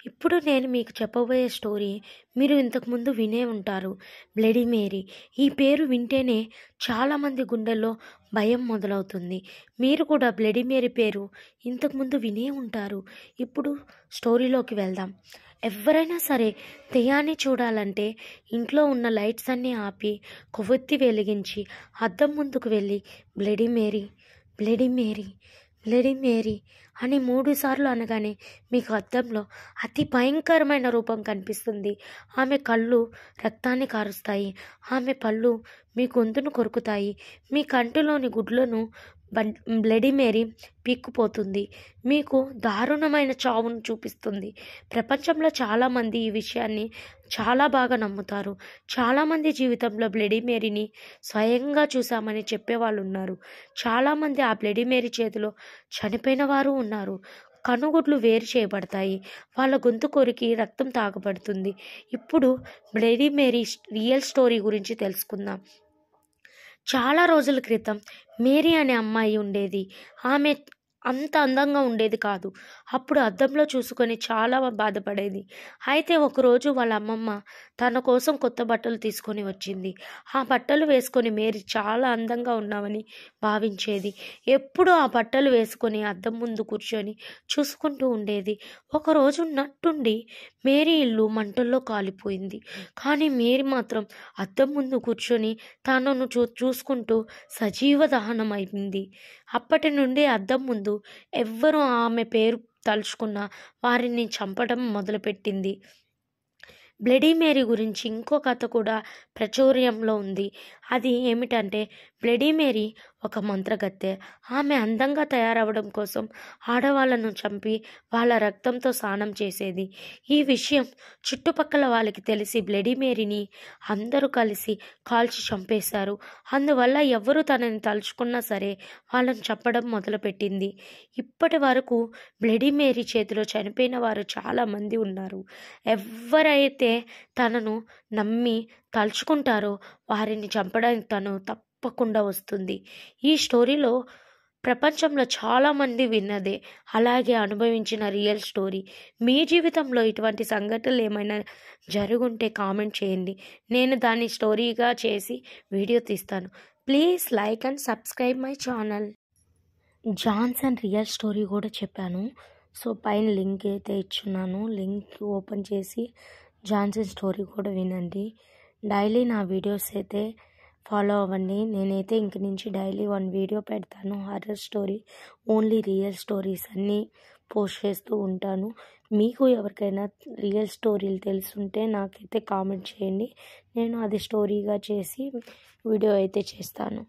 ఇప్పుడు నేను మీకు చెప్పబోయే స్టోరీ మీరు ఇంతకుముందు వినే ఉంటారు. Bloody Mary. ఈ పేరు వింటేనే చాలామంది గుండెల్లో భయం మొదలవుతుంది. మీరు కూడా బ్లడీ మేరీ పేరు ఇంతకుముందు వినే ఉంటారు. ఇప్పుడు స్టోరీలోకి వెళ్దాం. ఎవరైనా సరే దెయ్యాన్ని చూడాలంటే ఇంట్లో ఉన్న లైట్స్ అన్నీ ఆపి కొవ్వొత్తి వెలిగించి అద్దం ముందుకు వెళ్ళి bloody Mary, bloody Mary, bloody Mary అని 3 సార్లు అనగానే మీకు అద్దంలో అతి భయంకరమైన రూపం కనిపిస్తుంది. ఆమె కళ్ళు రక్తాన్ని కారుస్తాయి. ఆమె పళ్ళు మీ గొంతును కొరుకుతాయి. మీ కంటిలోని గుడ్లను బ్లడీ మేరీ పీక్కుపోతుంది. మీకు దారుణమైన చావును చూపిస్తుంది. ప్రపంచంలో చాలామంది ఈ విషయాన్ని చాలా బాగా నమ్ముతారు. చాలామంది జీవితంలో బ్లడీ మేరీని స్వయంగా చూశామని చెప్పేవాళ్ళు ఉన్నారు. చాలామంది ఆ బ్లడీ మేరీ చేతిలో చనిపోయిన వారు ఉన్నారు. కనుగుడ్లు వేరు చేయబడతాయి. వాళ్ళ గొంతు కొరికి రక్తం తాగబడుతుంది. ఇప్పుడు బ్లడీ మేరీ రియల్ స్టోరీ గురించి తెలుసుకుందాం. చాలా రోజుల క్రితం మేరీ అనే అమ్మాయి ఉండేది. ఆమె అంత అందంగా ఉండేది కాదు. అప్పుడు అద్దంలో చూసుకొని చాలా బాధపడేది. అయితే ఒకరోజు వాళ్ళ అమ్మమ్మ తన కోసం కొత్త బట్టలు తీసుకొని వచ్చింది. ఆ బట్టలు వేసుకొని మేరీ చాలా అందంగా ఉన్నామని భావించేది. ఎప్పుడూ ఆ బట్టలు వేసుకొని అద్దం ముందు కూర్చొని చూసుకుంటూ ఉండేది. ఒకరోజు నట్టుండి మేరీ ఇల్లు మంటల్లో కాలిపోయింది. కానీ మేరీ మాత్రం అద్దం ముందు కూర్చొని తనను చూసుకుంటూ సజీవ దహనం అయింది. అప్పటి నుండి అద్దం ముందు ఎవ్వరూ ఆమె పేరు తలుచుకున్నా వారిని చంపడం మొదలుపెట్టింది. బ్లడీ మేరీ గురించి ఇంకో కథ కూడా ప్రాచుర్యంలో ఉంది. అది ఏమిటంటే బ్లడీ మేరీ ఒక మంత్రగత్తె. ఆమె అందంగా తయారవడం కోసం ఆడవాళ్లను చంపి వాళ్ళ రక్తంతో స్నానం చేసేది. ఈ విషయం చుట్టుపక్కల వాళ్ళకి తెలిసి బ్లడీ మేరీని అందరూ కలిసి కాల్చి చంపేశారు. అందువల్ల ఎవరు తనని తలుచుకున్నా సరే వాళ్ళని చంపడం మొదలుపెట్టింది. ఇప్పటి వరకు బ్లడీ మేరీ చేతిలో చనిపోయిన వారు చాలామంది ఉన్నారు. ఎవరైతే తనను నమ్మి తలుచుకుంటారో వారిని చంపడానికి తను తప్పకుండా వస్తుంది. ఈ స్టోరీలో ప్రపంచంలో చాలామంది విన్నదే, అలాగే అనుభవించిన రియల్ స్టోరీ. మీ జీవితంలో ఇటువంటి సంఘటనలు ఏమైనా జరుగుంటే కామెంట్ చేయండి. నేను దాన్ని స్టోరీగా చేసి వీడియో తీస్తాను. Please like and subscribe my channel. Johnson real story కూడా చెప్పాను. సో పైన లింక్ అయితే ఇచ్చున్నాను. లింక్ ఓపెన్ చేసి జాన్సన్ స్టోరీ కూడా వినండి. డైలీ నా వీడియోస్ అయితే ఫాలో అవ్వండి. నేనైతే ఇంక నుంచి డైలీ 1 వీడియో పెడతాను. Horror story, only real stories అన్నీ పోస్ట్ చేస్తూ ఉంటాను. మీకు ఎవరికైనా రియల్ స్టోరీలు తెలుసుంటే నాకైతే కామెంట్ చేయండి. నేను అది స్టోరీగా చేసి వీడియో అయితే చేస్తాను.